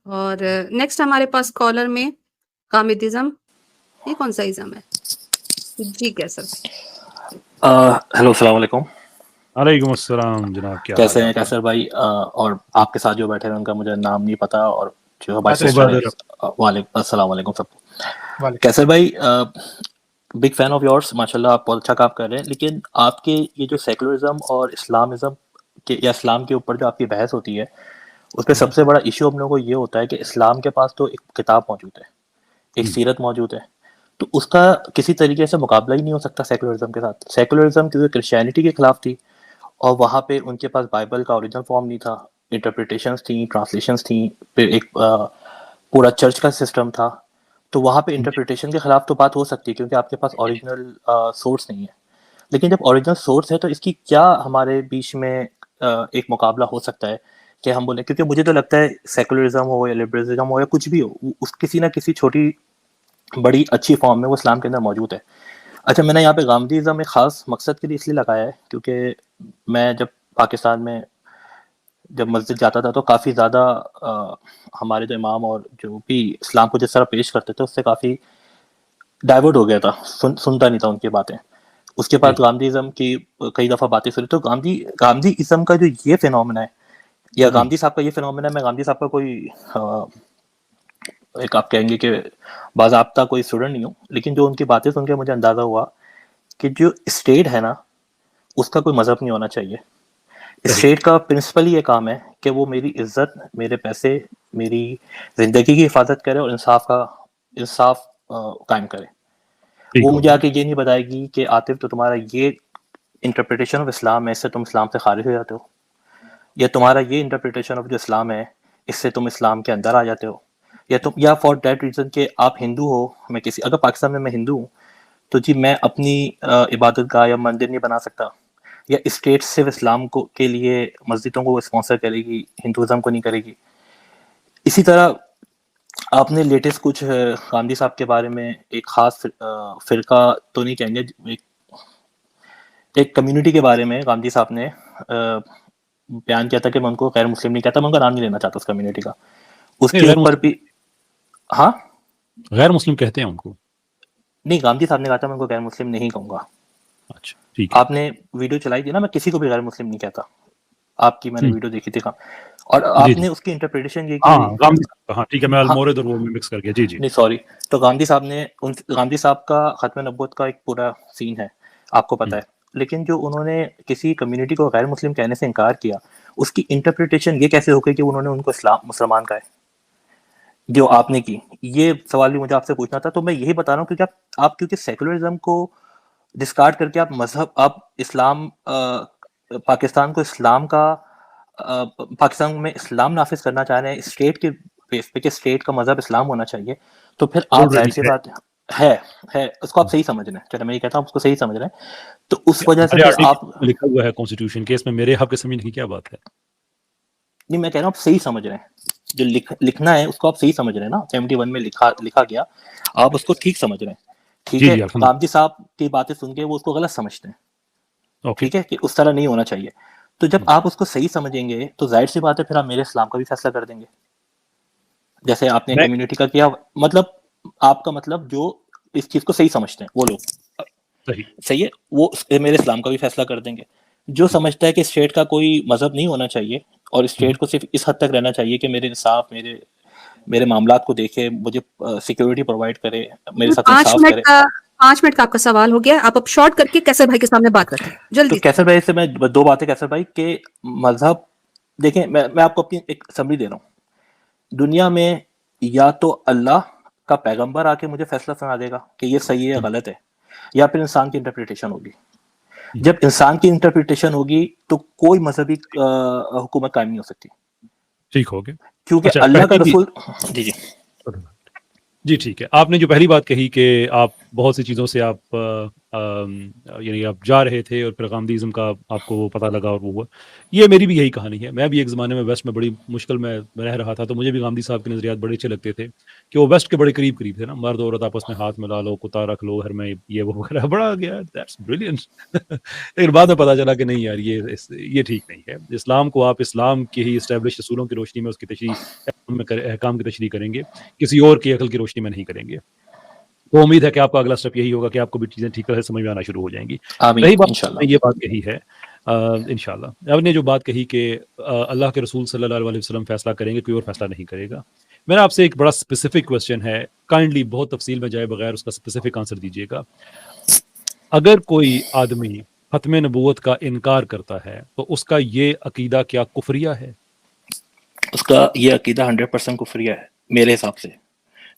اور نیکسٹ ہمارے پاس کالر میں حامد ازم. یہ کون سا ازم ہے؟ جی کیسر بھائی. ہیلو السلام علیکم. وعلیکم السلام جناب، کیا حال کیسے ہے ہیں آپ کا؟ کیسر بھائی؟ اور آپ کے ساتھ جو بیٹھے ہیں ان کا مجھے نام نہیں پتا، اور جو ہمارے عبادر سسٹر ہیں. عبادر. وعلیکم السلام علیکم سب کو. وعلیکم. کیسر بھائی بگ فین آف یورس، ماشاء اللہ آپ بہت اچھا کام کر رہے ہیں، لیکن آپ کے یہ جو سیکولرزم اور اسلامزم کے یا اسلام کے اوپر جو آپ کی بحث ہوتی ہے، اس پہ سب سے بڑا ایشو ہم لوگوں کو یہ ہوتا ہے کہ اسلام کے پاس تو ایک کتاب موجود ہے، ایک سیرت موجود ہے، تو اس کا کسی طریقے سے مقابلہ ہی نہیں ہو سکتا سیکولرزم کے ساتھ. سیکولرزم کیونکہ کرسچینٹی کے خلاف تھی، اور وہاں پہ ان کے پاس بائبل کا اوریجنل فارم نہیں تھا، انٹرپریٹیشنز تھیں، ٹرانسلیشنز تھیں، پھر ایک پورا چرچ کا سسٹم تھا. تو وہاں پہ انٹرپریٹیشن کے خلاف تو بات ہو سکتی ہے کیونکہ آپ کے پاس اوریجنل سورس نہیں ہے. لیکن جب اوریجنل سورس ہے تو اس کی کیا ہمارے بیچ میں ایک مقابلہ ہو سکتا ہے کہ ہم بولیں؟ کیونکہ مجھے تو لگتا ہے سیکولرزم ہو یا لبرلزم ہو یا کچھ بھی ہو، اس کسی نہ کسی چھوٹی بڑی اچھی فارم میں وہ اسلام کے اندر موجود ہے. اچھا، میں نے یہاں پہ غامدیزم ایک خاص مقصد کے لیے اس لیے لگایا ہے کیونکہ میں جب پاکستان میں جب مسجد جاتا تھا تو کافی زیادہ ہمارے جو امام اور جو بھی اسلام کو جس طرح پیش کرتے تھے اس سے کافی ڈائیورٹ ہو گیا تھا، سنتا نہیں تھا ان کی باتیں. اس کے بعد غامدیزم کی کئی دفعہ باتیں سنی، تو غامدی ازم کا جو یہ فینومنا ہے یا غامدی صاحب کا یہ فینومنا ہے، میں غامدی صاحب کا کوئی ایک آپ کہیں گے کہ باضابطہ کوئی اسٹوڈنٹ نہیں ہوں، لیکن جو ان کی باتیں سن کے مجھے اندازہ ہوا کہ جو اسٹیٹ ہے نا اس کا کوئی مذہب نہیں ہونا چاہیے. اسٹیٹ کا پرنسپل ہی یہ کام ہے کہ وہ میری عزت، میرے پیسے، میری زندگی کی حفاظت کرے اور انصاف قائم کرے. وہ مجھے آ کے یہ نہیں بتائے گی کہ عاطف تو تمہارا یہ انٹرپریٹیشن آف اسلام ہے، اس سے تم اسلام سے خارج ہو جاتے ہو، یا تمہارا یہ انٹرپریٹیشن آف جو اسلام ہے اس سے تم اسلام کے اندر آ جاتے ہو، یا فار دیٹ ریزن کہ آپ ہندو ہو. میں کسی اگر پاکستان میں ہندو ہوں تو جی میں اپنی عبادت گاہ یا مندر نہیں بنا سکتا، یا اسٹیٹ صرف اسلام کو کے لیے مسجدوں کو اسپانسر کرے گی، ہندوازم کو نہیں کرے گی. اسی طرح آپ نے لیٹسٹ کچھ غامدی صاحب کے بارے میں ایک خاص فرقہ تو نہیں کہیں گے، ایک کمیونٹی کے بارے میں غامدی صاحب نے بیان کیا تھا کہ میں ان کو غیر مسلم نہیں کہتا، میں ان کا نام نہیں لینا چاہتا اس کمیونٹی کا. اس کے اوپر بھی ہاں غیر مسلم کہتے ہیں ان کو؟ نہیں، غامدی صاحب نے کہا تھا میں ان کو غیر مسلم نہیں کہوں گا. اچھا ٹھیک ہے. آپ نے ویڈیو چلائی تھی نا، میں کسی کو بھی غیر مسلم نہیں کہتا، آپ کی میں نے ویڈیو دیکھی تھی اور آپ نے اس کی انٹرپریٹیشن یہ کی. ہاں ٹھیک ہے، میں المورد اور وہ مکس کر کے. جی نہیں سوری. تو غامدی صاحب کا ختم نبوت کا ایک پورا سین ہے، آپ کو پتہ ہے، لیکن جو انہوں نے کسی کمیونٹی کو غیر مسلم کہنے سے انکار کیا، اس کی انٹرپریٹیشن یہ کیسے ہو گئی کہ انہوں نے ان کو مسلمان کہا ہے جو آپ نے کی؟ یہ سوال بھی مجھے آپ سے پوچھنا تھا. تو میں یہی بتا رہا ہوں کیونکہ آپ کیونکہ سیکولرزم کو ڈسکارڈ کر کے آپ مذہب، آپ اسلام، پاکستان کو اسلام کا، پاکستان میں اسلام نافذ کرنا چاہ رہے ہیں اسٹیٹ کے بیس پہ کہ اسٹیٹ کا مذہب اسلام ہونا چاہیے، تو پھر آپ ظاہر سی بات ہے اس کو آپ صحیح سمجھ رہے ہیں. چلے میں یہ کہتا ہوں اس کو صحیح سمجھ رہے ہیں، تو اس وجہ سے پھر آپ لکھا ہوا ہے کانسٹیٹیوشن کے، اس میں میرے حق کے سمجھنے کی کیا بات ہے؟ نہیں، میں کہہ رہا ہوں آپ صحیح سمجھ رہے ہیں، جو لکھنا ہے اس کو آپ صحیح سمجھ رہے ہیں نا. 71 میں لکھا گیا، آپ اس کو ٹھیک سمجھ رہے ہیں. ٹھیک ہے، غامدی صاحب کی باتیں سن کے وہ اس کو غلط سمجھتے ہیں، ٹھیک ہے، کہ اس طرح نہیں ہونا چاہیے. تو جب آپ اس کو صحیح سمجھیں گے تو ظاہر سی بات ہے پھر آپ میرے اسلام کا بھی فیصلہ کر دیں گے، جیسے آپ نے کمیونٹی کا کیا. مطلب آپ کا مطلب جو اس چیز کو صحیح سمجھتے ہیں وہ لوگ صحیح ہے، وہ میرے اسلام کا بھی فیصلہ کر دیں گے. جو سمجھتا ہے کہ اسٹیٹ کا کوئی مذہب نہیں ہونا چاہیے اور اسٹیٹ کو صرف اس حد تک رہنا چاہیے کہ میرے انصاف، میرے معاملات کو دیکھے، مجھے سیکیورٹی پرووائڈ کرے، میرے ساتھ انصاف کرے. 5 منٹ کا آپ کا سوال ہو گیا، آپ اب شارٹ کر کے کیسر بھائی کے سامنے بات رکھیں جلدی. تو کیسر بھائی سے میں 2 باتیں، کیسر بھائی کہ مذہب دیکھیں، میں آپ کو اپنی ایک سمری دے رہا ہوں. دنیا میں یا تو اللہ کا پیغمبر آ کے مجھے فیصلہ سنا دے گا کہ یہ صحیح ہے یا غلط ہے، یا پھر انسان کی انٹرپریٹیشن ہوگی. جب انسان کی انٹرپریٹیشن ہوگی تو کوئی مذہبی حکومت قائم نہیں ہو سکتی. ٹھیک ہو گیا، کیونکہ اللہ کا رسول. جی ٹھیک ہے. آپ نے جو پہلی بات کہی کہ آپ بہت سی چیزوں سے آپ یعنی آپ جا رہے تھے اور پھر غامدیزم کا آپ کو وہ پتہ لگا اور وہ ہوا. یہ میری بھی یہی کہانی ہے. میں بھی ایک زمانے میں ویسٹ میں بڑی مشکل میں رہ رہا تھا, تو مجھے بھی غامدی صاحب کے نظریات بڑے اچھے لگتے تھے کہ وہ ویسٹ کے بڑے قریب قریب تھے نا, مرد عورت آپس میں ہاتھ ملا لو, کتا رکھ لو گھر میں, یہ وہ وغیرہ. بڑا گیا دیٹس بریلینٹ. لیکن بعد میں پتہ چلا کہ نہیں یار, یہ ٹھیک نہیں ہے. اسلام کو آپ اسلام کے ہی اسٹیبلش اصولوں کی روشنی میں اس کی تشریح احکام کی تشریح کریں گے, کسی اور کی عقل کی روشنی میں نہیں کریں گے. تو امید ہے کہ آپ کا اگلا اسٹیپ یہی ہوگا کہ آپ کو بھی چیزیں ٹھیک طرح سے سمجھ میں آنا شروع ہو جائیں گی. آمین رہی بات, انشاءاللہ. یہ بات کہی ہے انشاءاللہ. اب نے جو بات کہی کہ اللہ کے رسول صلی اللہ علیہ وسلم فیصلہ کریں گے, کوئی اور فیصلہ نہیں کرے گا. میرا آپ سے ایک بڑا اسپیسیفک کوسچن ہے, کائنڈلی بہت تفصیل میں جائے بغیر اس کا اسپیسیفک آنسر دیجیے گا. اگر کوئی آدمی ختم نبوت کا انکار کرتا ہے تو اس کا یہ عقیدہ کیا کفریہ ہے؟ اس کا یہ عقیدہ 100% کفریہ ہے میرے حساب سے.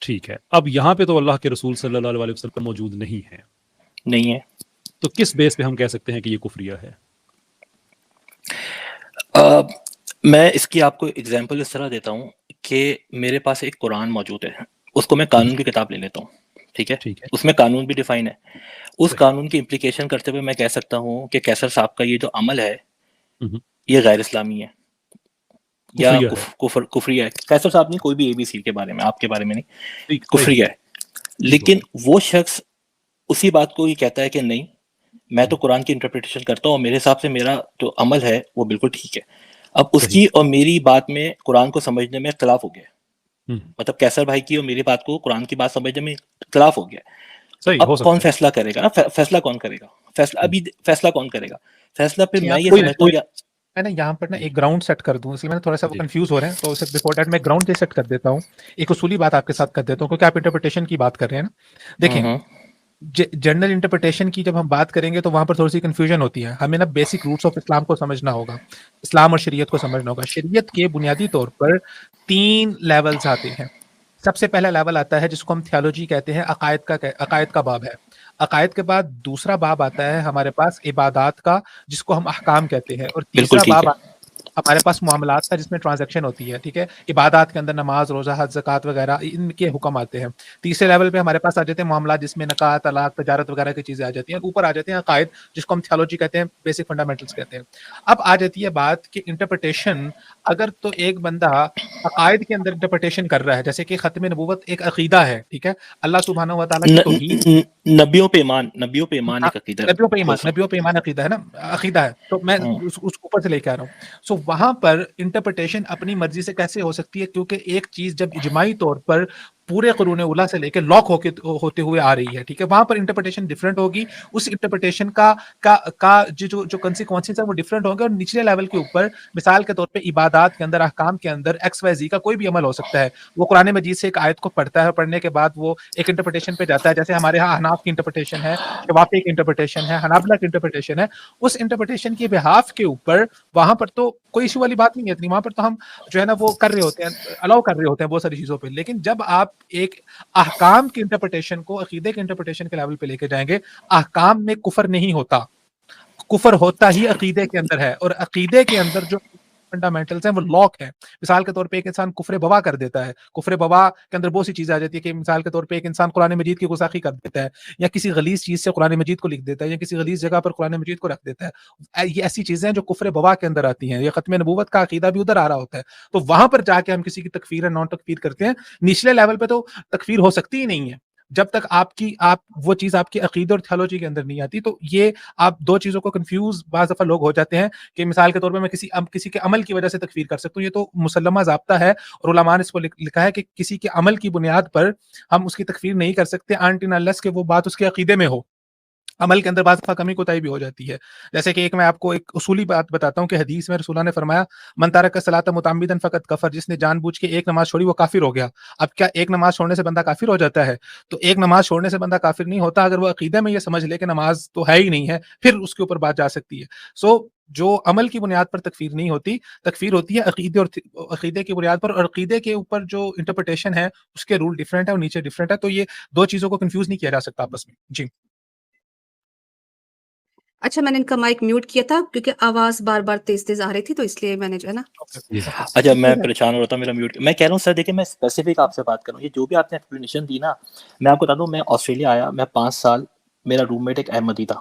ٹھیک ہے. اب یہاں پہ تو اللہ کے رسول صلی اللہ علیہ وسلم موجود نہیں ہے, نہیں ہے. تو کس بیس پہ ہم کہہ سکتے ہیں کہ یہ کفریہ ہے؟ میں اس کی آپ کو اگزامپل اس طرح دیتا ہوں کہ میرے پاس ایک قرآن موجود ہے, اس کو میں قانون کی کتاب لے لیتا ہوں, ٹھیک ہے, ٹھیک ہے. اس میں قانون بھی ڈیفائن ہے. اس صحیح. قانون کی امپلیکیشن کرتے ہوئے میں کہہ سکتا ہوں کہ کیسر صاحب کا یہ جو عمل ہے ہم، یہ غیر اسلامی ہے یا کفریہ ہے. کفریہ ہے. کیسر صاحب نہیں, کوئی بھی اے بی سی کے بارے میں, آپ کے بارے میں نہیں, ٹھیک, صحیح. کفریہ ہے. ٹھیک ہو لیکن گیا. وہ شخص اسی بات کو یہ کہتا ہے کہ نہیں, میں تو قرآن کی انٹرپریٹیشن کرتا ہوں اور میرے حساب سے میرا جو عمل ہے وہ بالکل ٹھیک ہے. اب اس صحیح. کی اور میری بات میں قرآن کو سمجھنے میں اختلاف ہو گیا, ہم، مطلب کیسر بھائی کی اور میری بات کو قرآن کی بات سمجھنے میں اختلاف ہو گیا. تو صحیح ہو اب کون سکتا ہے. فیصلہ کرے گا نا, فیصلہ کون کرے گا, فیصلہ ہم، ابھی فیصلہ کون کرے گا, فیصلہ پھر اچھا میں یہاں یہ پر کوئی سمجھتا کوئی ہوں یا میں نے یہاں پر نا جی ایک گراؤنڈ سیٹ کر دوں, اس لیے میں تھوڑا سا وہ جی کنفیوز ہو رہے ہیں, تو اس بفور دیٹ میں گراؤنڈ سیٹ کر دیتا ہوں. ایک اصولی بات آپ کے ساتھ کر دیتا ہوں کیونکہ آپ انٹرپریٹیشن کی بات کر رہے ہیں نا. دیکھیں, ہوں جنرل انٹرپریٹیشن کی جب ہم بات کریں گے تو وہاں پر تھوڑی سی کنفیوژن ہوتی ہے. ہمیں نا بیسک روٹس آف اسلام کو سمجھنا ہوگا, اسلام اور شریعت کو سمجھنا ہوگا. شریعت کے بنیادی طور پر 3 لیولز آتے ہیں. سب سے پہلا لیول آتا ہے جس کو ہم تھیولوجی کہتے ہیں, عقائد کا باب ہے. عقائد کے بعد دوسرا باب آتا ہے ہمارے پاس عبادات کا, جس کو ہم احکام کہتے ہیں, اور بالکل تیسرا ٹھیک باب ہے. ہمارے پاس معاملات کا, جس میں ٹرانزیکشن ہوتی ہے. ٹھیک ہے, عبادات کے اندر نماز, روزہ, حج, زکوٰۃ وغیرہ ان کے حکم آتے ہیں. تیسرے لیول پہ ہمارے پاس آ جاتے ہیں معاملات, جس میں نکاح, طلاق, تجارت وغیرہ کی چیزیں آ جاتی ہیں. اوپر آ جاتے ہیں عقائد, جس کو ہم تھیولوجی کہتے ہیں, بیسک فنڈامنٹلس کہتے ہیں. اب آ جاتی ہے بات کہ انٹرپریٹیشن, اگر تو ایک بندہ عقائد کے اندر انٹرپریٹیشن کر رہا ہے, جیسے کہ ختم نبوت ایک عقیدہ ہے, ٹھیک ہے, اللہ سبحانہ و تعالیٰ کی توحید, نبیوں پہ ایمان ایک عقیدہ نبیوں پہ ایمان عقیدہ ہے نا, عقیدہ ہے. تو میں اس اوپر سے لے کے آ رہا ہوں. سو وہاں پر انٹرپریٹیشن اپنی مرضی سے کیسے ہو سکتی ہے, کیونکہ ایک چیز جب اجماعی طور پر پورے قرون اولیٰ سے لے کے لاک ہوتے ہوئے آ رہی ہے, ٹھیک ہے, وہاں پر انٹرپریٹیشن ڈفرینٹ ہوگی. اس انٹرپریٹیشن کا جو کنسیکوینسز ہیں وہ ڈفرینٹ ہوں گے. اور نچلے لیول کے اوپر مثال کے طور پہ عبادات کے اندر, احکام کے اندر XYZ کا کوئی بھی عمل ہو سکتا ہے. وہ قرآن مجید سے ایک آیت کو پڑھتا ہے, پڑھنے کے بعد وہ ایک انٹرپریٹیشن پہ جاتا ہے. جیسے ہمارے ہاں احناف کی انٹرپریٹیشن ہے, شوافی کی انٹرپریٹیشن ہے, حنابلہ کی انٹرپریٹیشن ہے. اس انٹرپریٹیشن کے بہاف کے اوپر وہاں پر تو کوئی ایشو والی بات نہیں ہے, وہاں پر تو ہم جو ہے نا وہ کر رہے ہوتے ہیں, الاؤ کر رہے ہوتے ہیں بہت ساری چیزوں پہ. لیکن جب آپ ایک احکام کی انٹرپریٹیشن کو عقیدے کی انٹرپریٹیشن کے لیول پہ لے کے جائیں گے, احکام میں کفر نہیں ہوتا, کفر ہوتا ہی عقیدے کے اندر ہے. اور عقیدے کے اندر جو فنڈامنٹلز ہیں وہ لاک ہے. مثال کے طور پہ ایک انسان کفر بوا کر دیتا ہے, کفر بوا کے اندر بہت سی چیزیں آ جاتی ہے کہ مثال کے طور پہ ایک انسان قرآن مجید کی گستاخی کر دیتا ہے, یا کسی غلیظ چیز سے قرآن مجید کو لکھ دیتا ہے, یا کسی غلیظ جگہ پر قرآن مجید کو رکھ دیتا ہے. یہ ایسی چیزیں ہیں جو کفر بوا کے اندر آتی ہیں. یہ ختم نبوت کا عقیدہ بھی ادھر آ رہا ہوتا ہے. تو وہاں پر جا کے ہم کسی کی تکفیر یا نان تکفیر کرتے ہیں. نچلے لیول پہ تو تکفیر ہو سکتی ہی نہیں ہے جب تک آپ وہ چیز آپ کی عقیدہ اور تھیولوجی کے اندر نہیں آتی. تو یہ آپ دو چیزوں کو کنفیوز بعض دفعہ لوگ ہو جاتے ہیں کہ مثال کے طور پہ میں کسی کے عمل کی وجہ سے تکفیر کر سکتا ہوں. یہ تو مسلمہ ضابطہ ہے, اور علماء نے اس کو لکھا ہے کہ کسی کے عمل کی بنیاد پر ہم اس کی تکفیر نہیں کر سکتے انٹل انلیس کہ وہ بات اس کے عقیدے میں ہو. عمل کے اندر بعض دفعہ کمی کوتاہی بھی ہو جاتی ہے. جیسے کہ میں آپ کو ایک اصولی بات بتاتا ہوں کہ حدیث میں رسول اللہ نے فرمایا, من ترک الصلاۃ متعمدا فقد کفر, جس نے جان بوجھ کے ایک نماز چھوڑی وہ کافر ہو گیا. اب کیا ایک نماز چھوڑنے سے بندہ کافر ہو جاتا ہے؟ تو ایک نماز چھوڑنے سے بندہ کافر نہیں ہوتا. اگر وہ عقیدے میں یہ سمجھ لے کہ نماز تو ہے ہی نہیں ہے, پھر اس کے اوپر بات جا سکتی ہے. سو جو عمل کی بنیاد پر تکفیر نہیں ہوتی, تکفیر ہوتی ہے عقیدے کی بنیاد پر, اور عقیدے کے اوپر جو انٹرپریٹیشن ہے اس کے رول ڈفرینٹ ہے اور نیچے ڈفرینٹ ہے. تو یہ دو چیزوں کو کنفیوز نہیں کیا جا سکتا آپس میں. جی اچھا میں نے ان کا مائک میوٹ کیا تھا کیونکہ آواز بار بار تیز تیز آ رہی تھی تو اس لیے میں نے جو ہے نا اچھا میں پریشان ہو رہا تھا میرا میوٹ. میں کہہ رہا ہوں سر دیکھیں میں اسپیسیفک آپ سے بات کروں, یہ جو بھی آپ نے ایکسپلینیشن دی نا, میں آپ کو بتا دوں میں آسٹریلیا آیا, میں 5 سال, میرا روم میٹ ایک احمدی تھا,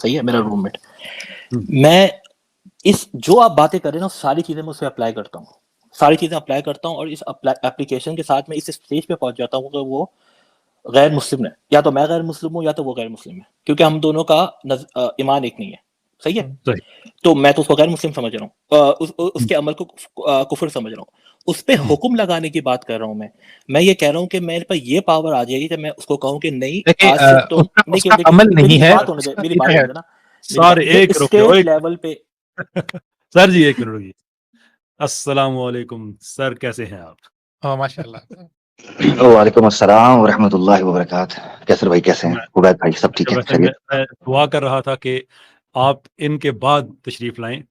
صحیح ہے, میرا روم میٹ. میں اس جو آپ باتیں کر رہے ہیں نا ساری چیزیں میں اس پہ اپلائی کرتا ہوں, اور اس اپلیکیشن کے ساتھ میں اس اسٹیج پہ پہنچ جاتا ہوں کہ وہ غیر مسلم ہے, یا تو میں غیر مسلم ہوں یا تو وہ غیر مسلم ہے, کیونکہ ہم دونوں کا ایمان ایک نہیں ہے, صحیح ہے. تو میں تو اس کو غیر مسلم سمجھ رہا ہوں, اس کے عمل کو کفر سمجھ رہا ہوں, اس پہ حکم لگانے کی بات کر رہا ہوں. میں یہ کہہ رہا ہوں کہ میرے پاس یہ پاور آ جائے گی کہ میں اس کو کہوں کہ نہیں آج سے تم اس کا عمل نہیں ہے, میری بات ہونے نا سر ایک اسٹیٹ لیول پہ. سر جی ایک منٹ رکیے. السلام علیکم سر, کیسے ہیں آپ؟ ماشاء اللہ. وعلیکم السلام ورحمۃ اللہ وبرکاتہ. کیسر بھائی کیسے ہیں؟ عبید بھائی سب ٹھیک ہے؟ میں دعا کر رہا تھا کہ آپ ان کے بعد تشریف لائیں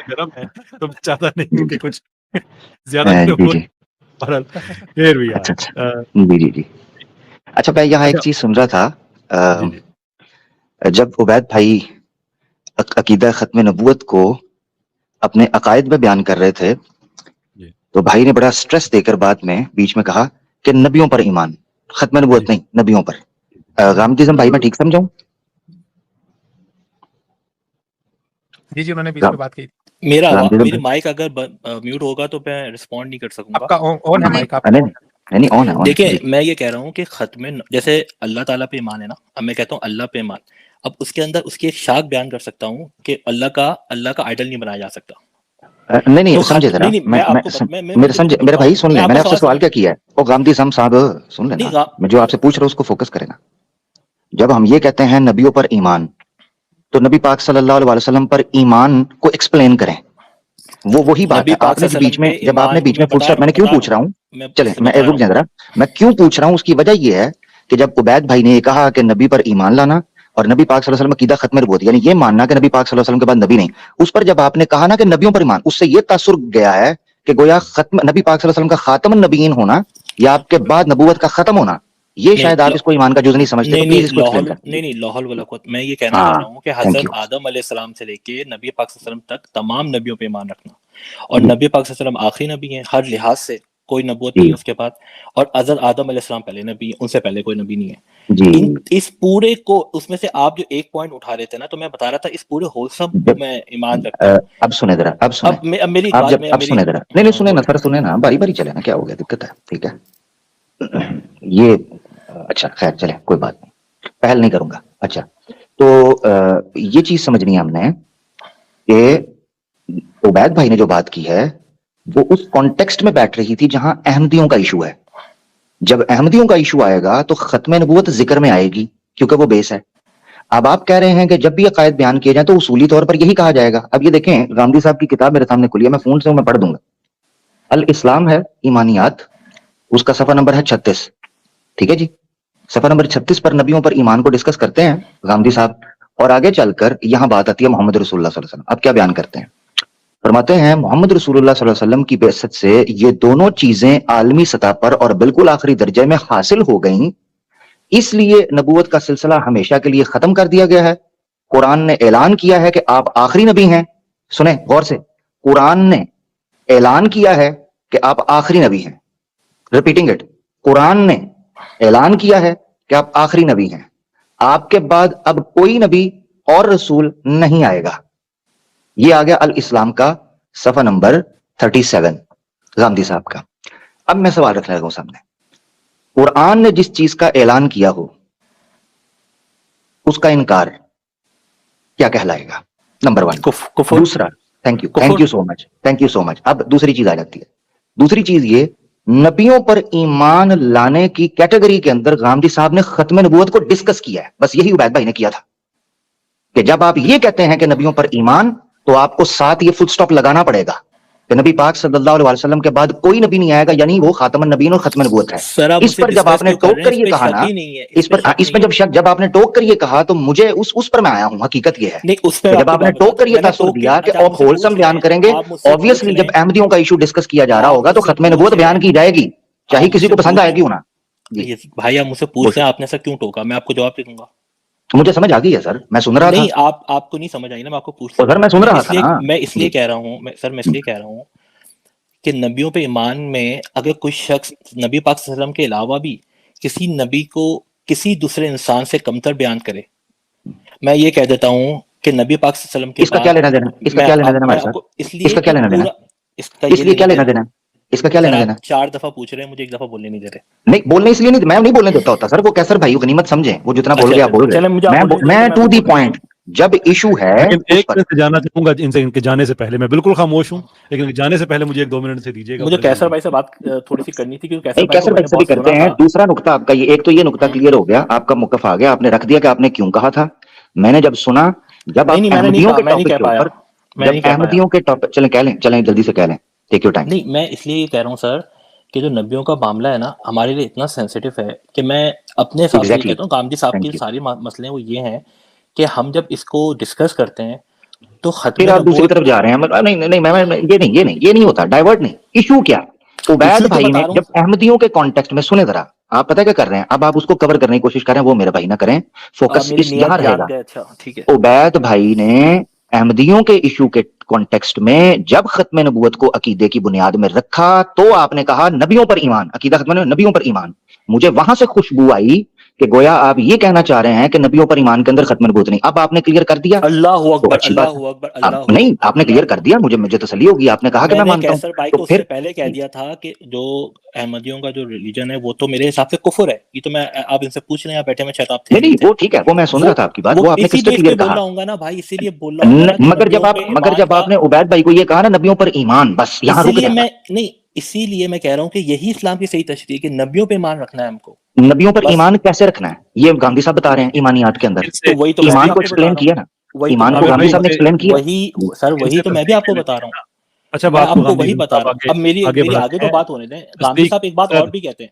گرم ہے تو چاہتا نہیں ہوں کہ کچھ زیادہ جی. اچھا میں یہاں ایک چیز سن رہا تھا, جب عبید بھائی عقیدہ ختم نبوت کو اپنے عقائد میں بیان کر رہے تھے تو بھائی نے بڑا سٹریس دے کر بعد میں بیچ میں کہا کہ نبیوں پر ایمان, ختم نبوت نہیں, نبیوں پر. غامدیزم بھائی میں ٹھیک سمجھاؤں؟ جی انہوں نے بیچ میں بات کی. میری مائک اگر میوٹ ہوگا تو میں رسپونڈ نہیں کر سکوں گا. آپ کا آن ہے مائک؟ آپ نہیں آن ہے. دیکھیں میں یہ کہہ رہا ہوں کہ ختم جیسے اللہ تعالیٰ پہ ایمان ہے نا, اب میں کہتا ہوں اللہ پہ ایمان, اب اس کے اندر اس کی ایک شاخ بیان کر سکتا ہوں کہ اللہ کا آئیڈل نہیں بنایا جا سکتا. نہیں سمجھے ذرا, میرے بھائی سن لیں, میں نے آپ سے سوال کیا کیا ہے. وہ غامدیزم صاحب سن لینا, میں جو آپ سے پوچھ رہا ہوں اس کو فوکس کرے نا. جب ہم یہ کہتے ہیں نبیوں پر ایمان, تو نبی پاک صلی اللہ علیہ وسلم پر ایمان کو ایکسپلین کریں. وہی بات ہے. آپ نے بیچ میں جب آپ نے بیچ میں پوچھا, میں نے کیوں پوچھ رہا ہوں, چلیں میں رک جائیں ذرا, میں کیوں پوچھ رہا ہوں اس کی وجہ یہ ہے کہ جب عبید بھائی نے یہ کہا کہ نبی پر ایمان لانا اور نبی پاک صلی اللہ علیہ وسلم عقیدہ ختم نبوت, یعنی یہ ماننا کہ نبی پاک صلی اللہ علیہ وسلم کے بعد نبی نہیں, اس پر جب آپ نے کہا نا کہ نبیوں پر ایمان, اس سے یہ تاثر گیا ہے کہ گویا نبی پاک صلی اللہ علیہ وسلم کا خاتم النبیین ہونا یا آپ کے بعد نبوت کا ختم ہونا, یہ شاید آپ اس کو ایمان کا جز نہیں سمجھتے. نہیں لاہور ولا قوت, میں یہ کہنا چاہ رہا ہوں کہ حضرت آدم علیہ السلام سے لے کے نبی پاک صلی اللہ علیہ وسلم تک تمام نبیوں پہ ایمان رکھنا, اور نبی پاک صلی اللہ علیہ وسلم آخری نبی ہیں ہر لحاظ سے, کوئی نبوت نہیں ہے اس کے بعد, اور حضرت آدم علیہ السلام پہلے نبی ہیں, ان سے پہلے کوئی نبی نہیں ہے. اس پورے کو اس میں سے آپ جو ایک پوائنٹ اٹھا رہے تھے نا, تو میں بتا رہا تھا اس پورے ہولسم کو میں ایمان رکھتا ہوں. اب سنیں ذرا, اب سنیں ذرا, نہیں سنیں نا سر, سنیں نا, باری باری چلے نا, کیا ہو گیا, دقت ہے, ٹھیک ہے یہ اچھا خیر چلے کوئی بات نہیں, پہل نہیں کروں گا. اچھا تو یہ چیز سمجھنی ہے ہم نے کہ عبید بھائی نے جو بات کی ہے وہ اس کانٹیکسٹ میں بیٹھ رہی تھی جہاں احمدیوں کا ایشو ہے. جب احمدیوں کا ایشو آئے گا تو ختم نبوت ذکر میں آئے گی کیونکہ وہ بیس ہے. اب آپ کہہ رہے ہیں کہ جب بھی عقائد بیان کیے جائیں تو اصولی طور پر یہی کہا جائے گا. اب یہ دیکھیں غامدی صاحب کی کتاب میرے سامنے کھلی ہے, میں فون سے میں پڑھ دوں گا. الاسلام ہے ایمانیات, اس کا صفحہ نمبر ہے 36, ٹھیک ہے جی. صفحہ نمبر 36 پر نبیوں پر ایمان کو ڈسکس کرتے ہیں غامدی صاحب, اور آگے چل کر یہاں بات آتی ہے محمد رسول اللہ صلی اللہ علیہ وسلم. اب کیا بیان کرتے ہیں, فرماتے ہیں محمد رسول اللہ صلی اللہ علیہ وسلم کی بعثت سے یہ دونوں چیزیں عالمی سطح پر اور بالکل آخری درجے میں حاصل ہو گئیں, اس لیے نبوت کا سلسلہ ہمیشہ کے لیے ختم کر دیا گیا ہے. قرآن نے اعلان کیا ہے کہ آپ آخری نبی ہیں. سنیں غور سے, قرآن نے اعلان کیا ہے کہ آپ آخری نبی ہیں. ریپیٹنگ اٹ, قرآن نے اعلان کیا ہے کہ آپ آخری نبی ہیں, آپ کے بعد اب کوئی نبی اور رسول نہیں آئے گا. یہ آ گیا الاسلام کا صفحہ نمبر 37 غامدی صاحب کا. اب میں سوال رکھنے لگا ہوں سامنے, قرآن نے جس چیز کا اعلان کیا ہو اس کا انکار کیا کہلائے گا؟ نمبر 1. دوسرا, تھینک یو سو مچ. اب دوسری چیز آ جاتی ہے. دوسری چیز یہ, نبیوں پر ایمان لانے کی کیٹیگری کے اندر غامدی صاحب نے ختم نبوت کو ڈسکس کیا ہے. بس یہی عبید بھائی نے کیا تھا کہ جب آپ یہ کہتے ہیں کہ نبیوں پر ایمان, تو آپ کو ساتھ یہ فل سٹاپ لگانا پڑے گا کہ نبی پاک صلی اللہ علیہ وسلم کے بعد کوئی نبی نہیں آئے گا, یعنی وہ خاتم النبیین اور ختم نبوت ہے. اس پر جب آپ نے ٹوک کر یہ کہا نا, اس پر جب آپ نے ٹوک کر یہ کہا تو مجھے اس پر میں آیا ہوں. حقیقت یہ ہے جب آپ نے ٹوک کر یہ تاثر دیا کہ آپ ہولسم بیان کریں گے, obviously جب احمدیوں کا ایشو ڈسکس کیا جا رہا ہوگا تو ختم نبوت بیان کی جائے گی, چاہے کسی کو پسند آئے گی ہونا. جی بھائی آپ مجھ سے پوچھ رہے ہیں آپ نے ایسا کیوں ٹوکا, میں آپ کو جواب دے دوں گا. مجھے سمجھ آ گئی ہے سر, میں سن رہا تھا. نہیں آپ کو نہیں سمجھ آئی نا, میں آپ کو پوچھ سر میں سن رہا تھا نا. میں اس لیے کہہ رہا ہوں سر, میں اس لیے کہہ رہا ہوں کہ نبیوں پہ ایمان میں اگر کوئی شخص نبی پاک صلی اللہ علیہ وسلم کے علاوہ بھی کسی نبی کو کسی دوسرے انسان سے کمتر بیان کرے, میں یہ کہہ دیتا ہوں کہ نبی پاک صلی اللہ علیہ وسلم کے اس کا کیا لینا دینا, اس کا کیا لینا دینا ہمارے ساتھ, اس اس کا کیا لینا دینا, اس کا اس لیے کیا لینا دینا, اس کا کیا لینا دینا. 4 دفعہ پوچھ رہے ہیں مجھے, 1 دفعہ بولنے نہیں دے رہے. نہیں بولنے اس لیے نہیں, میں نہیں بولنے دیتا ہوتا سر, وہ کیسر بھائی غنیمت سمجھیں, وہ جتنا بول گیا بول رہے, میں ٹو دی پوائنٹ, جب ایشو ہے ایک منٹ سے جانا چاہوں گا ان کے جانے سے پہلے, میں بالکل خاموش ہوں لیکن جانے سے پہلے مجھے 1-2 منٹ سے دیجیے گا. مجھے کیسر بھائی سے بات تھوڑی سی کرنی تھی, کیونکہ کیسر بھائی سے بھی کرتے ہیں. دوسرا نقطہ آپ کا یہ, ایک تو یہ نقطہ کلیئر ہو گیا, آپ کا موقف آ گیا, آپ نے رکھ دیا کہ آپ نے کیوں کہا تھا. میں نے جب سنا, جب آپ احمدیوں کے ٹاپک کے اوپر, جب احمدیوں کے ٹاپک, چلیں جلدی سے کہہ لیں, ٹیک یور ٹائم. نہیں, میں اس لیے یہ کہہ رہا ہوں سر کہ جو نبیوں کا معاملہ ہے نا ہمارے لیے اتنا سینسیٹیو ہے کہ میں اپنے حساب سے یہ کہتا ہوں, غامدی صاحب کی ساری مسئلے وہ یہ ہیں کہ ہم جب اس کو ڈسکس کرتے ہیں تو ختم پھر آپ دوسری طرف جا رہے ہیں. نہیں, یہ نہیں ہوتا, ڈائیورٹ نہیں. ایشو کیا, عبید بھائی نے جب احمدیوں کے کانٹیکسٹ میں, سنے ذرا, آپ پتہ کیا کر رہے ہیں, اب آپ اس کو کور کرنے کی کوشش کریں, وہ میرے بھائی نہ کریں, فوکس اس یہاں رہے گا. عبید بھائی نے احمدیوں کے ایشو کے کانٹیکسٹ میں جب ختم نبوت کو عقیدے کی بنیاد میں رکھا تو آپ نے کہا نبیوں پر ایمان, عقیدہ ختم نبیوں پر ایمان. مجھے وہاں سے خوشبو آئی کہ گویا آپ یہ کہنا چاہ رہے ہیں کہ نبیوں پر ایمان کے اندر ختم نبوت نہیں. اب آپ نے کلیئر کر دیا, اللہ اکبر, اللہ اکبر. نہیں آپ نے کلیئر کر دیا, مجھے تسلی ہوگی, آپ نے کہا کہ میں مانتا ہوں. بھائی کو اس سے پہلے کہہ دیا تھا کہ جو احمدیوں کا جو ریلیجن ہے وہ تو میرے حساب سے کفر ہے. یہ تو میں, آپ ان سے پوچھ رہے ہیں, بیٹھے میں شاید آپ تھے نہیں, وہ ٹھیک ہے, وہ میں سن رہا تھا آپ کی بات, وہ آپ نے کس سے کلیئر کہا ہوں گا نا بھائی, اسی لیے بول رہا ہوں. مگر جب آپ نے عبید بھائی کو یہ کہا نا نبیوں پر ایمان, بس یہاں رک جاتا. نہیں, اسی لیے میں کہہ رہا ہوں کہ یہی اسلام کی صحیح تشریح ہے کہ نبیوں پہ ایمان رکھنا ہے ہم کو. نبیوں پر ایمان کیسے رکھنا ہے, یہ گاندھی صاحب بتا رہے ہیں ایمانیات کے اندر. وہی تو ایمان کو ایکسپلین کیا نا, ایمان کو گاندھی صاحب نے ایکسپلین کیا. وہی تو میں بھی آپ کو بتا رہا ہوں. اچھا, میں آپ کو وہی بتا رہا ہوں. اب میری آگے تو بات ہونے دیں. گاندھی صاحب ایک بات اور بھی کہتے ہیں,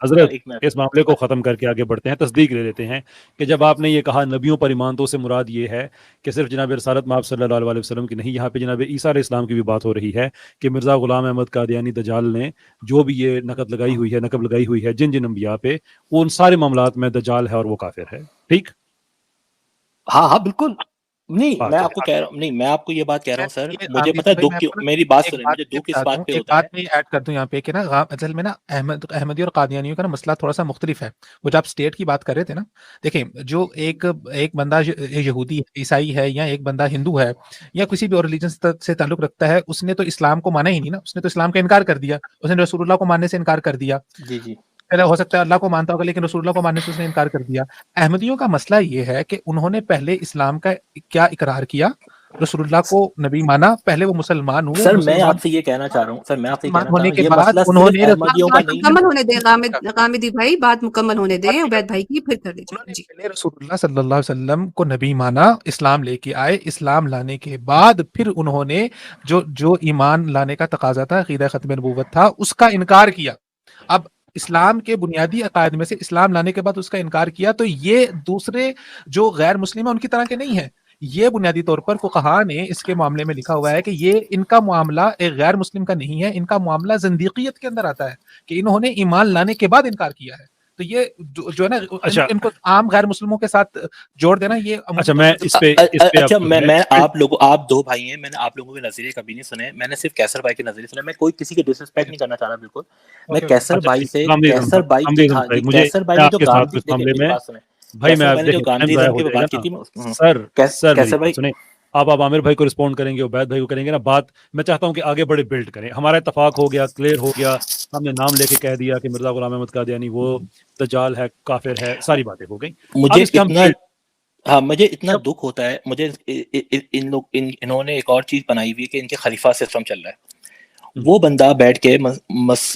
حضرت اس معاملے کو ختم کر کے آگے بڑھتے ہیں, تصدیق لے لیتے ہیں کہ جب آپ نے یہ کہا نبیوں پر ایمان, تو سے مراد یہ ہے کہ صرف جناب رسالت مآب صلی اللہ علیہ وسلم کی نہیں, یہاں پہ جناب عیسیٰ علیہ السلام کی بھی بات ہو رہی ہے کہ مرزا غلام احمد قادیانی دجال نے جو بھی یہ نقب لگائی ہوئی ہے جن انبیاء پہ, وہ ان سارے معاملات میں دجال ہے اور وہ کافر ہے. ٹھیک, ہاں بالکل. نہیں, میں آپ کو کہہ رہا ہوں, نہیں, میں آپ کو یہ بات کہہ رہا ہوں سر, مجھے پتا ہے دکھ کیوں, میری بات سنیں, مجھے دکھ اس بات پہ ہوتا ہے. ایک بات میں ایڈ کر دوں یہاں پہ کہ نا اصل میں نا احمدی اور قادیانیوں کا نا مسئلہ تھوڑا سا مختلف ہے. وہ جو آپ اسٹیٹ کی بات کر رہے تھے نا, دیکھیں جو ایک بندہ یہودی عیسائی ہے یا ایک بندہ ہندو ہے یا کسی بھی اور ریلیجن سے تعلق رکھتا ہے, اس نے تو اسلام کو مانا ہی نہیں نا, اس نے تو اسلام کا انکار کر دیا, اس نے رسول اللہ کو ماننے سے انکار کر دیا. جی ہو سکتا ہے اللہ کو مانتا ہوگا لیکن رسول اللہ کو ماننے سے اس نے انکار کر دیا. احمدیوں کا مسئلہ یہ ہے کہ انہوں نے پہلے اسلام کا کیا اقرار کیا, رسول اللہ کو نبی مانا, پہلے وہ مسلمان ہوئے. سر میں آپ سے یہ کہنا چاہ رہا ہوں, یہ مسئلہ انہوں نے مکمل ہونے دیں غامدی بھائی, بات مکمل ہونے دیں عبید بھائی کی, پھر کر دیجیے. پہلے رسول اللہ صلی اللہ علیہ وسلم کو نبی مانا, اسلام لے کے آئے, اسلام لانے کے بعد پھر انہوں نے جو ایمان لانے کا تقاضا تھا, عقیدہ ختم نبوت تھا, اس کا انکار کیا. اب اسلام کے بنیادی عقائد میں سے اسلام لانے کے بعد اس کا انکار کیا, تو یہ دوسرے جو غیر مسلم ہیں ان کی طرح کے نہیں ہیں. یہ بنیادی طور پر فقہاء نے اس کے معاملے میں لکھا ہوا ہے کہ یہ ان کا معاملہ ایک غیر مسلم کا نہیں ہے, ان کا معاملہ زندیقیت کے اندر آتا ہے کہ انہوں نے ایمان لانے کے بعد انکار کیا ہے. تو یہ جو ہے نا, ان کو عام غیر مسلموں کے ساتھ جوڑ دینا, یہ اچھا میں اس پہ آپ دو بھائی ہیں, میں نے آپ لوگوں کے نظریے کبھی نہیں سنے, میں نے صرف کیسر بھائی کے نظریے سنے. میں کوئی کسی کے ڈس رسپیکٹ نہیں کرنا چاہ رہا, بالکل. میں کیسر بھائی سے, کیسر بھائی نے جو گاندھی کی بات کی تھی, سر بھائی سنیں, آپ عامر بھائی کو رسپونڈ کریں گے, عبید بھائی کو کریں گے نا. بات میں چاہتا ہوں کہ آگے بڑے بلڈ کریں, ہمارا اتفاق ہو گیا, کلیئر ہو گیا, ہم نے نام لے کے کہہ دیا کہ مرزا غلام احمد قادیانی وہ دجال ہے, کافر ہے, ساری باتیں ہو گئی. مجھے اتنا دکھ ہوتا ہے, مجھے انہوں نے ایک اور چیز بنائی ہوئی ہے کہ ان کے خلیفہ سسٹم چل رہا ہے. وہ بندہ بیٹھ کے,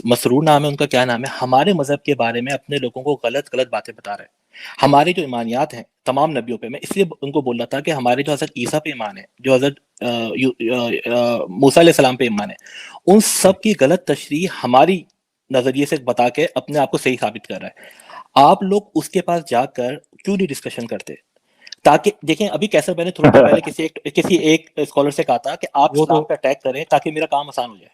مسرور نام ہے ان کا, کیا نام ہے, ہمارے مذہب کے بارے میں اپنے لوگوں کو غلط باتیں بتا رہے ہیں. ہمارے جو ایمانیات ہیں تمام نبیوں پہ, میں اس لیے ان کو بول رہا تھا کہ ہمارے جو حضرت عیسیٰ پہ ایمان ہے, جو حضرت موسیٰ علیہ السلام پہ ایمان ہے, ان سب کی غلط تشریح ہماری نظریے سے بتا کے اپنے آپ کو صحیح ثابت کر رہا ہے. آپ لوگ اس کے پاس جا کر کیوں نہیں ڈسکشن کرتے؟ تاکہ دیکھیں, ابھی کیسر میں نے تھوڑا دیر پہلے کسی ایک اسکالر سے کہا تھا کہ آپ اسلام پہ اٹیک کریں تاکہ میرا کام آسان ہو جائے.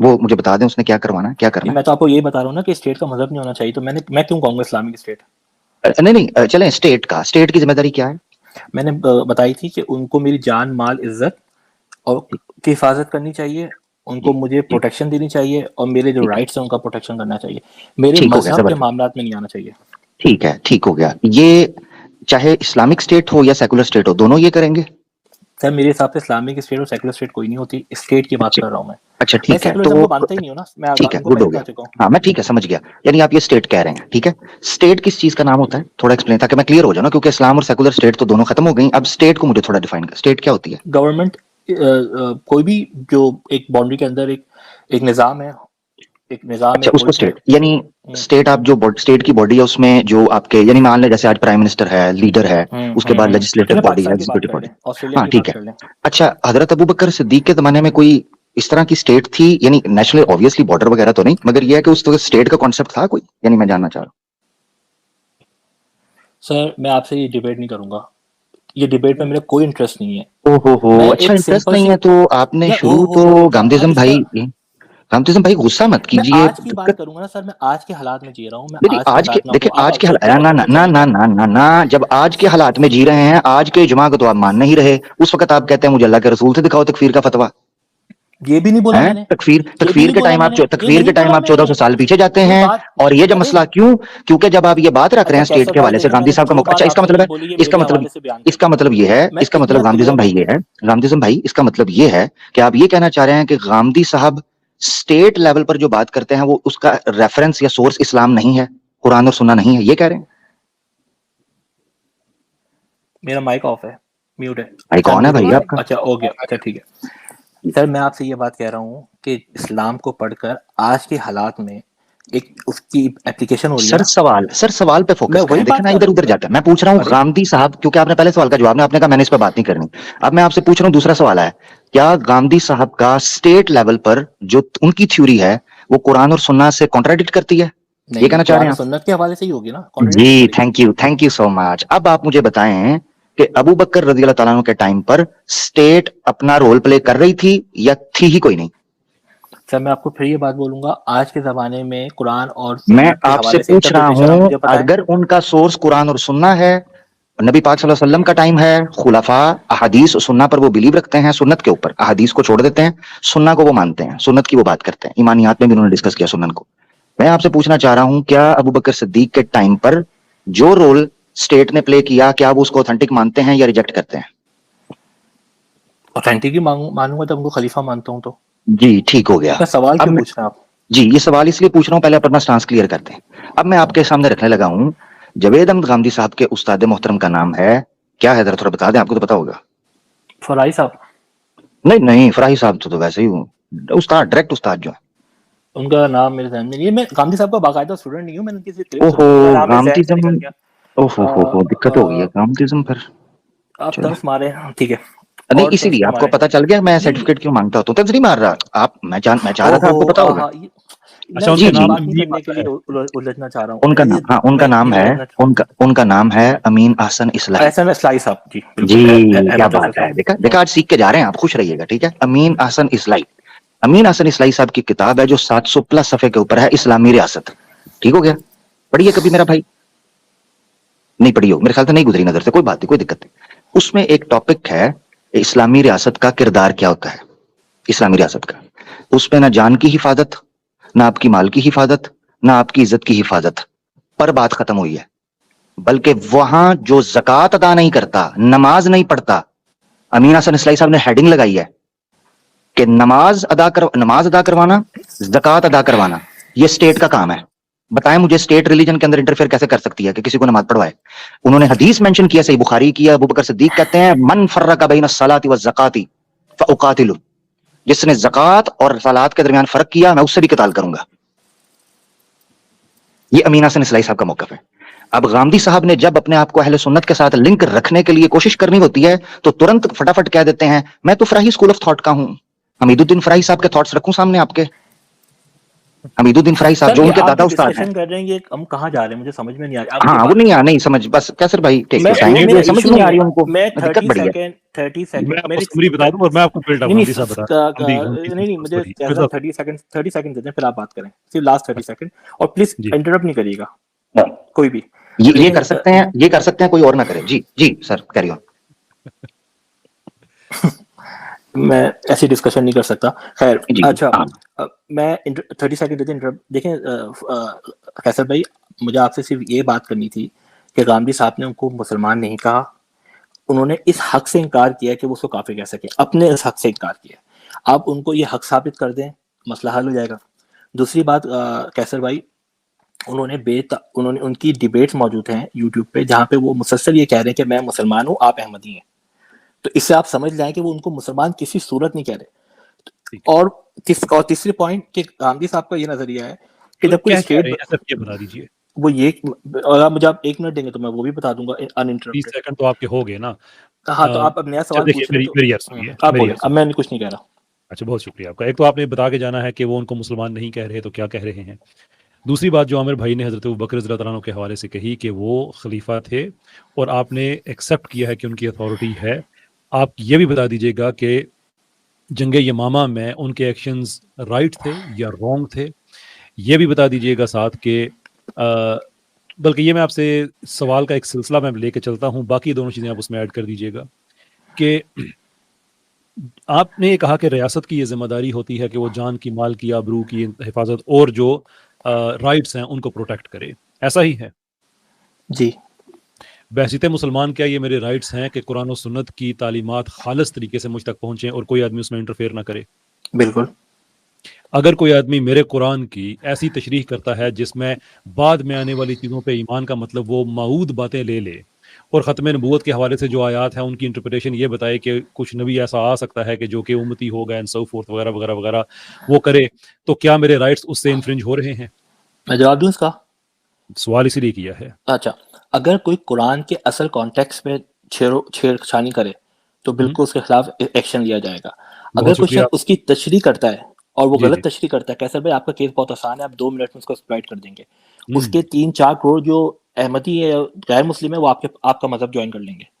وہ مجھے بتا دیں اس نے کیا کروانا ہے, کیا کرنا ہے. میں تو آپ کو یہی بتا رہا ہوں نا کہ اسٹیٹ کا مذہب نہیں ہونا چاہیے, تو میں کیوں کہوں گا اسلامک اسٹیٹ؟ نہیں چلیں اسٹیٹ کی ذمہ داری کیا ہے؟ میں نے بتائی تھی کہ ان کو میری جان مال عزت اور کی حفاظت کرنی چاہیے, ان کو مجھے پروٹیکشن دینی چاہیے, اور میرے جو رائٹس ہیں ان کا پروٹیکشن کرنا چاہیے, میرے مذہب کے معاملات میں نہیں آنا چاہیے. ٹھیک ہے, ٹھیک ہو گیا. یہ چاہے اسلامک اسٹیٹ ہو یا سیکولر اسٹیٹ ہو, دونوں یہ کریں گے؟ سر میرے حساب سے اسلامک اسٹیٹ اور سیکولر اسٹیٹ کوئی نہیں ہوتی, اسٹیٹ کی بات کر رہا ہوں میں. اچھا ٹھیک ہے, سیکولرزم کو مانتا ہی نہیں ہوں نا میں, ٹھیک ہے, گڈ ہو گیا. ہاں میں ٹھیک ہے سمجھ گیا, یعنی آپ یہ اسٹیٹ کہہ رہے ہیں. ٹھیک ہے, اسٹیٹ کس چیز کا نام ہوتا ہے تھوڑا ایکسپلین تاکہ میں کلیئر ہو جاؤں نا, کیونکہ اسلام اور سیکولر اسٹیٹ تو دونوں ختم ہو گئی. اب اسٹیٹ کو مجھے تھوڑا ڈیفائن کر, اسٹیٹ کیا ہوتی ہے؟ گورنمنٹ, کوئی بھی جو ایک باؤنڈری کے اندر ایک نظام ہے, ایک نظام ہے. اس کو اسٹیٹ یعنی اسٹیٹ, آپ جو اسٹیٹ کی باڈی ہے اس میں جو آپ کے, یعنی مان لیں جیسے آج پرائم منسٹر ہے, لیڈر ہے, اس کے بعد لیجسلیٹو باڈی ہے, ایگزیکٹو باڈی. ہاں ٹھیک ہے. اچھا, حضرت ابوبکر صدیق کے زمانے میں کوئی اس طرح کی اسٹیٹ تھی؟ یعنی نیشنل اوبویسلی بارڈر وغیرہ تو نہیں, مگر یہ ہے کہ اس وقت اسٹیٹ کا کانسیپٹ تھا کوئی, یعنی میں جاننا چاہ رہا ہوں. سر میں آپ سے یہ ڈیبیٹ نہیں کروں گا, یہ ڈیبیٹ میں میرا کوئی انٹرسٹ نہیں ہے. اچھا انٹرسٹ نہیں ہے تو آپ نے شروع تو گامدیزم بھائی غصہ مت کیجیے. میں آج کی بات کروں گا نا سر, میں آج کے حالات میں جی رہا ہوں. میں آج کے دیکھیں, آج کے حالات, جب آج کے حالات میں جی رہے ہیں, آج کے اجماع کو تو آپ مان نہیں رہے. اس وقت آپ کہتے ہیں مجھے اللہ کے رسول سے دکھاؤ تکفیر کا فتویٰ. یہ بھی نہیں بولا میں نے. تکفیر کے ٹائم آپ 1400 سال پیچھے جاتے ہیں. اور یہ جب مسئلہ کیونکہ جب آپ یہ بات رکھ رہے ہیں اسٹیٹ کے حوالے سے گاندھی صاحب کا موقع, اچھا اس کا مطلب یہ ہے, اس کا مطلب گامدیزم بھائی یہ ہے, گامدیزم بھائی اس کا مطلب یہ ہے کہ آپ یہ کہنا چاہ رہے ہیں کہ گاندھی صاحب اسٹیٹ لیول پر جو بات کرتے ہیں وہ اس کا ریفرنس یا سورس اسلام نہیں ہے, قرآن اور سننا نہیں ہے, یہ کہہ رہے ہیں؟ میرا مائک آف ہے, میوٹ ہے. مائک آن ہے بھائی آپ کا. اچھا ہو گیا, اچھا ٹھیک ہے. سر میں آپ سے یہ بات کہہ رہا ہوں کہ اسلام کو پڑھ کر آج کے حالات میں ایک اس کی اپلیکیشن ہو رہی ہے. سر سوال پہ فوکس کریں, دیکھیں نا ادھر ادھر جاتا ہے. میں پوچھ رہا ہوں گاندھی صاحب, کیونکہ آپ نے پہلے سوال کا جواب آپ نے کہا میں نے اس پہ بات نہیں کرنی. اب میں آپ سے پوچھ رہا ہوں دوسرا سوال ہے, کیا گاندھی صاحب کا اسٹیٹ لیول پر جو ان کی تھیوری ہے وہ قرآن اور سنت سے کانٹراڈکٹ کرتی ہے؟ یہ کہنا چاہ رہے ہیں سنت کے حوالے سے ہی ہوگی نا. جی تھینک یو سو مچ. اب آپ مجھے بتائیں کہ ابو بکر رضی اللہ تعالیٰ عنہ کے ٹائم پر اسٹیٹ اپنا رول پلے کر رہی تھی یا تھی ہی کوئی نہیں؟ سر میں آپ کو پھر یہ بات بولوں گا, آج کے زمانے میں قرآن اور میں آپ سے پوچھ رہا ہوں, اگر ان کا سورس قرآن اور سننا ہے, نبی پاک صلی اللہ علیہ وسلم کا ٹائم ہے, خلفاء احادیث سننا پر وہ بلیو رکھتے ہیں, سنت کے اوپر احادیث کو چھوڑ دیتے ہیں, سننا کو وہ مانتے ہیں, سنت کی وہ بات کرتے ہیں, ایمانیات میں بھی انہوں نے ڈسکس کیا سنن کو. میں آپ سے پوچھنا چاہ رہا ہوں, کیا ابو بکر صدیق کے ٹائم پر جو رول اسٹیٹ نے پلے کیا, کیا وہ اس کو اوتھینٹک مانتے ہیں یا ریجیکٹ کرتے ہیں؟ اوتھینٹک ہی مانوں گا جب ان کو خلیفہ مانتا ہوں تو. جی ٹھیک ہو گیا. سوال کیوں پوچھ رہے ہیں آپ؟ جی یہ سوال اس لیے پوچھ رہا ہوں, پہلے اپنا سٹانس کلیئر کرتے ہیں. اب میں آپ کے سامنے رکھنے لگا ہوں, جاوید احمد گامدی صاحب کے استاد محترم کا نام ہے کیا ہے, ذرا تھوڑا بتا دیں, آپ کو تو پتا ہوگا. فرائی صاحب. نہیں فراہی صاحب تو ویسے ہی استاد, ڈائریکٹ استاد جو ہے. ان کا نام میرے ذہن میں نہیں ہے, میں گاندھی صاحب کا باقاعدہ اسٹوڈنٹ نہیں ہوں, میں نے کسی دقت ہو گئی ہے گامدیزم پر. آپ طرف مارے, ٹھیک ہے. نہیں اسی لیے آپ کو پتا چل گیا میں سرٹیفکیٹ کیوں مانگتا ہوں, تو تنظیم مار رہا آپ, میں چاہ رہا تھا آپ کو پتا ہوگا. ان کا نام ہے امین احسن اصلاحی صاحب. جی کیا بات ہے, دیکھا آج سیکھ کے جا رہے ہیں آپ, خوش رہیے گا. ٹھیک ہے, امین احسن اصلاحی. امین احسن اصلاحی صاحب کی کتاب ہے جو 700+ صفحے کے اوپر ہے, اسلامی ریاست. ٹھیک ہو گیا, پڑھیے کبھی میرا بھائی, نہیں پڑھی ہو میرے خیال سے, نہیں گزری نظر سے, کوئی بات نہیں, کوئی دقت نہیں. اس میں ایک ٹاپک ہے اسلامی ریاست کا کردار کیا ہوتا ہے. اسلامی ریاست کا, اس پہ نہ جان کی حفاظت, نہ آپ کی مال کی حفاظت, نہ آپ کی عزت کی حفاظت پر بات ختم ہوئی ہے, بلکہ وہاں جو زکوٰۃ ادا نہیں کرتا, نماز نہیں پڑھتا, امین حسن اصلاحی صاحب نے ہیڈنگ لگائی ہے کہ نماز ادا کروانا, زکوٰۃ ادا کروانا یہ اسٹیٹ کا کام ہے. بتائیں مجھے اسٹیٹ ریلیجن کے اندر انٹرفیئر کیسے کر سکتی ہے کہ کسی کو نماز پڑھوائے. انہوں نے حدیث مینشن کیا, صحیح بخاری کیا, ابو بکر صدیق کہتے ہیں من فرق بین الصلاۃ والزکاۃ فاقاتل, جس نے زکوٰۃ اور صلات کے درمیان فرق کیا میں اس سے بھی قتال کروں گا. یہ امین حسن اصلاحی صاحب کا موقف ہے. اب گامدی صاحب نے جب اپنے آپ کو اہل سنت کے ساتھ لنک رکھنے کے لیے کوشش کرنی ہوتی ہے تو ترنت فٹافٹ کہہ دیتے ہیں میں تو فراہی اسکول آف تھاٹ کا ہوں. حمید الدین فراہی صاحب کے تھاٹس رکھوں سامنے آپ کے, حمیدالدین فرائی صاحب سر جو یہ ان کے آپ دادا جو استاد ہیں. ڈسکشن کر رہے ہیں یہ ہم کہاں جا رہے ہیں مجھے سمجھ میں نہیں آ رہا. آپ ہاں وہ نہیں سمجھ بس کیسر بھائی ٹیک میں یور ٹائم, میرا سمجھ ایشو نہیں نہیں آ رہی ہے. ان کو, میں دقت 30 بڑی ہے. سیکنڈ میں آپ کو میری سمری بتا دوں اور میں آپ کو بلٹ نہیں غامدی صاحب بتا نہیں نہیں مجھے کیسر صاحب 30 سیکنڈ دیتے ہیں پھر آپ بات کریں, صرف لاسٹ 30 سیکنڈ, اور پلیز جی انٹرپٹ نہیں کریے گا کوئی بھی. یہ کر سکتے ہیں, یہ کر سکتے ہیں, کوئی اور نہ کرے. جی جی سر کیری آن. میں ایسی ڈسکشن نہیں کر سکتا. خیر جی اچھا ہاں میں 30 سیکنڈ دیکھیں کیسر بھائی, مجھے آپ سے صرف یہ بات کرنی تھی کہ غامدی صاحب نے ان کو مسلمان نہیں کہا, انہوں نے اس حق سے انکار کیا کہ وہ اس کو کافر کہہ سکے, اپنے اس حق سے انکار کیا. آپ ان کو یہ حق ثابت کر دیں, مسئلہ حل ہو جائے گا. دوسری بات کیسر بھائی, انہوں نے ان کی ڈیبیٹس موجود ہیں یوٹیوب پہ جہاں پہ وہ مسلسل یہ کہہ رہے ہیں کہ میں مسلمان ہوں آپ احمدی ہیں. تو اس سے آپ سمجھ لائیں کہ وہ ان کو مسلمان کسی صورت نہیں کہہ رہے. اور تیسری پوائنٹ کہ غامدی صاحب کا یہ نظریہ ہے کہ جب کوئی اسٹیٹ بتا دیجیے وہ یہ, اگر مجھے آپ 1 منٹ دیں گے تو میں وہ بھی بتا دوں گا 30 انٹرپٹڈ. سیکنڈ تو آپ کے ہو گئے نا. ہاں تو آپ اب نیا سوال دیکھیے پوچھ رہے ہیں میری عرض تو سنیے, آپ میری بولیں, عرض اب میں کچھ نہیں کہہ رہا. اچھا بہت شکریہ آپ کا. ایک تو آپ نے بتا کے جانا ہے کہ وہ ان کو مسلمان نہیں کہہ رہے تو کیا کہہ رہے ہیں. دوسری بات جو عامر بھائی نے حضرت ابوبکر رضی اللہ عنہ کے حوالے سے کہی کہ وہ خلیفہ تھے اور آپ نے ایکسیپٹ کیا ہے کہ ان کی اتھارٹی ہے. آپ یہ بھی بتا دیجیے گا کہ جنگ یمامہ میں ان کے ایکشنز رائٹ تھے یا رانگ تھے. یہ بھی بتا دیجیے گا ساتھ کہ بلکہ یہ میں آپ سے سوال کا ایک سلسلہ میں لے کے چلتا ہوں, باقی دونوں چیزیں آپ اس میں ایڈ کر دیجیے گا. کہ آپ نے کہا کہ ریاست کی یہ ذمہ داری ہوتی ہے کہ وہ جان کی, مال کی, آبرو کی حفاظت اور جو رائٹس ہیں ان کو پروٹیکٹ کرے, ایسا ہی ہے؟ جی بحثیت مسلمان کیا یہ میرے رائٹس ہیں کہ قرآن و سنت کی تعلیمات خالص طریقے سے مجھ تک پہنچیں اور کوئی آدمی اس میں انٹرفیئر نہ کرے؟ بالکل. اگر کوئی آدمی میرے قرآن کی ایسی تشریح کرتا ہے جس میں بعد میں آنے والی چیزوں پہ ایمان کا مطلب وہ معود باتیں لے لے, اور ختم نبوت کے حوالے سے جو آیات ہیں ان کی انٹرپریٹیشن یہ بتائے کہ کچھ نبی ایسا آ سکتا ہے کہ جو کہ امتی ہوگا اینڈ سو فورتھ وغیرہ وغیرہ وغیرہ, وہ کرے, تو کیا میرے رائٹس اس سے انفرنج ہو رہے ہیں؟ میں جواب دوں اس کا؟ سوال اسی لیے کیا ہے. اچھا, اگر کوئی قرآن کے اصل کانٹیکس میں چھیڑ چھانی کرے تو بالکل اس کے خلاف ایکشن لیا جائے گا. اگر بہت کوئی شکریہ. شخص اس کی تشریح کرتا ہے اور وہ جی غلط جی تشریح کرتا ہے, کیسر بھائی آپ کا کیس بہت آسان ہے, آپ 2 منٹ میں اس کو ایکسپلائٹ کر دیں گے. اس کے 3-4 کروڑ جو احمدی ہے غیر مسلم ہے وہ آپ کا مذہب جوائن کر لیں گے.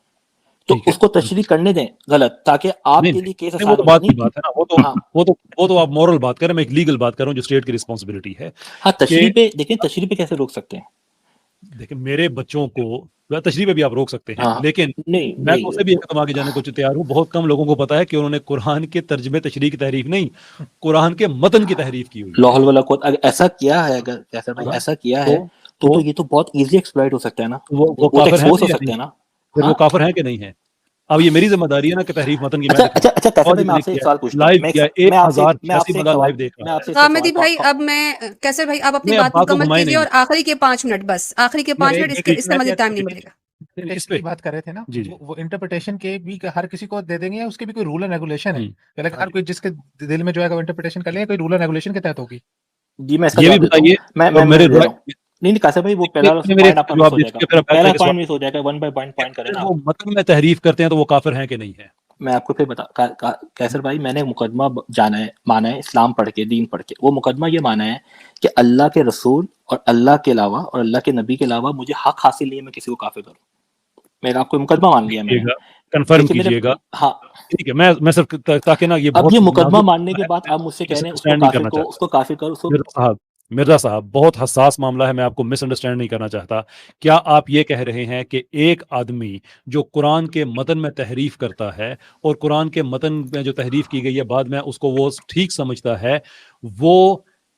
تو ٹھیک ہے, اس کو تشریح کرنے دیں غلط, تاکہ آپ کے لیے کیس نہیں وہ آسان تو ہو جائے. بات کی بات ہے نا, وہ تو آپ مورل بات کریں, میں ایک لیگل بات کر رہا ہوں جو اسٹیٹ کی رسپانسبلٹی ہے. ہاں تشریح پہ دیکھیں, تشریح پہ کیسے روک سکتے ہیں؟ دیکھیں میرے بچوں کو تشریح پہ بھی آپ روک سکتے ہیں, ہاں لیکن میں تو اسے بھی ایک آگے جانے کو تیار ہوں. بہت کم لوگوں کو پتا ہے کہ انہوں نے قرآن کے ترجمے تشریح کی تحریف نہیں, قرآن کے متن کی تحریف کی ہوئی لاہور والا کو اگر ایسا کیا ہے, اگر کیسر بھائی ایسا کیا ہے تو یہ تو بہت ایزی ایکسپلائٹ ہو سکتا ہے نا, وہ تو کافر ہیں ایکسپوز ہو یا سکتے ہیں نہیں؟ نا. پھر وہ کافر ہیں کہ نہیں ہیں؟ اب یہ میری ذمہ داری ہے نا کہ تحریف متن کی میں دکھاؤں. اچھا کیسر اور بھائی میں آپ سے ایک سوال پوچھتا لائیو ہوں, کیا, میں آپ سے 1086 ایک بندہ سوال لائیو دیکھ رہا ہے. غامدی بھائی اب میں کیسر بھائی آپ اپنی نہیں, اب بات بات کو مکمل گھمائے کیجیے نہیں. اور آخری کے 5 منٹ, بس آخری کے 5 منٹ, اس سے مزید ٹائم نہیں ملے گا. اس پہ بات کر رہے تھے نا, جی جی وہ انٹرپریٹیشن کے بھی ہر کسی کو دے دیں گے, اس کے بھی کوئی رول اینڈ ریگولیشن ہے, ہر کوئی جس کے دل میں جو ہے وہ انٹرپریٹیشن کر لیں, کوئی رول اینڈ ریگولیشن کے تحت ہوگی. جی میں اس کا یہ بھی جواب دیتا ہوں, بتائیے میں میرے دے رہا ہوں. نہیں کیسر بھائی وہ پہلا پوائنٹ آپ کا مس ہو جائے گا, پہلا پوائنٹ مس ہو جائے گا, 1 بائی پوائنٹ کریں نا. وہ متن میں تحریف کرتے ہیں تو وہ کافر ہیں کہ نہیں ہیں؟ میں آپ کو پھر بتا, کیسر بھائی میں نے مقدمہ جانا ہے, مانا ہے اسلام پڑھ کے, دین پڑھ کے. وہ مقدمہ یہ مانا ہے کہ اللہ کے رسول اور اللہ کے علاوہ اور اللہ کے نبی کے علاوہ مجھے حق حاصل نہیں ہے میں کسی کو کافر کروں. میرا آپ کو مقدمہ مان لیا میں نے, کنفرم کیجیے گا. ہاں ٹھیک ہے, میں صرف تاکہ نا یہ اب بہت یہ مقدمہ ماننے کے بعد آپ مجھ سے کہہ رہے ہیں اس کو نہیں کافر کرنا کو, اس چاہتا. کو کافر کرو, اس کو. مرزا صاحب بہت حساس معاملہ ہے, میں آپ کو مس انڈرسٹینڈ نہیں کرنا چاہتا. کیا آپ یہ کہہ رہے ہیں کہ ایک آدمی جو قرآن کے متن میں تحریف کرتا ہے اور قرآن کے متن میں جو تحریف کی گئی ہے بعد میں اس کو وہ ٹھیک سمجھتا ہے, وہ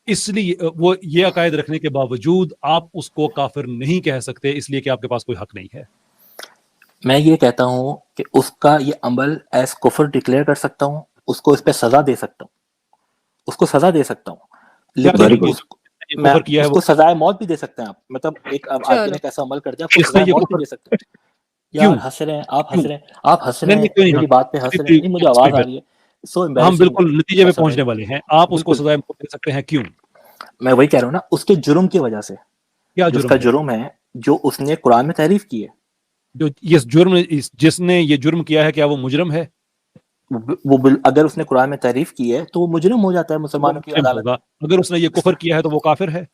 اس لیے وہ یہ عقائد رکھنے کے باوجود آپ اس کو کافر نہیں کہہ سکتے اس لیے کہ آپ کے پاس کوئی حق نہیں ہے؟ میں یہ کہتا ہوں کہ اس کا یہ عمل ایز کفر ڈکلیئر کر سکتا ہوں, اس کو اس پہ سزا دے سکتا ہوں, اس کو سزا دے سکتا ہوں, لیکن میں اس کو سزائے موت بھی دے سکتے ہیں آپ. مطلب ایک آدمی کا ایسا عمل کر دیا, آپ کو سزائے موت بھی دے سکتے ہیں. یار ہنس رہے ہیں آپ, آپ ہنس رہے ہیں میری بات پہ ہنس رہے ہیں. نہیں مجھے آواز آ رہی ہے, سو امبیرسنگ. ہم بالکل نتیجے پہ پہنچنے والے ہیں, آپ اس کو سزائے موت دے سکتے ہیں, کیوں؟ میں وہی کہہ رہا ہوں نا, اس کے جرم کی وجہ سے. کیا اس کا جرم ہے جو اس نے قرآن میں تحریف کی ہے. جو جس نے یہ جرم کیا ہے کیا وہ مجرم ہے؟ اگر اس نے قرآن میں تعریف کی ہے تو وہ مجرم ہو جاتا ہے مسلمانوں کی عدالت. اگر اس نے یہ کفر کیا ہے تو وہ کافر ہے.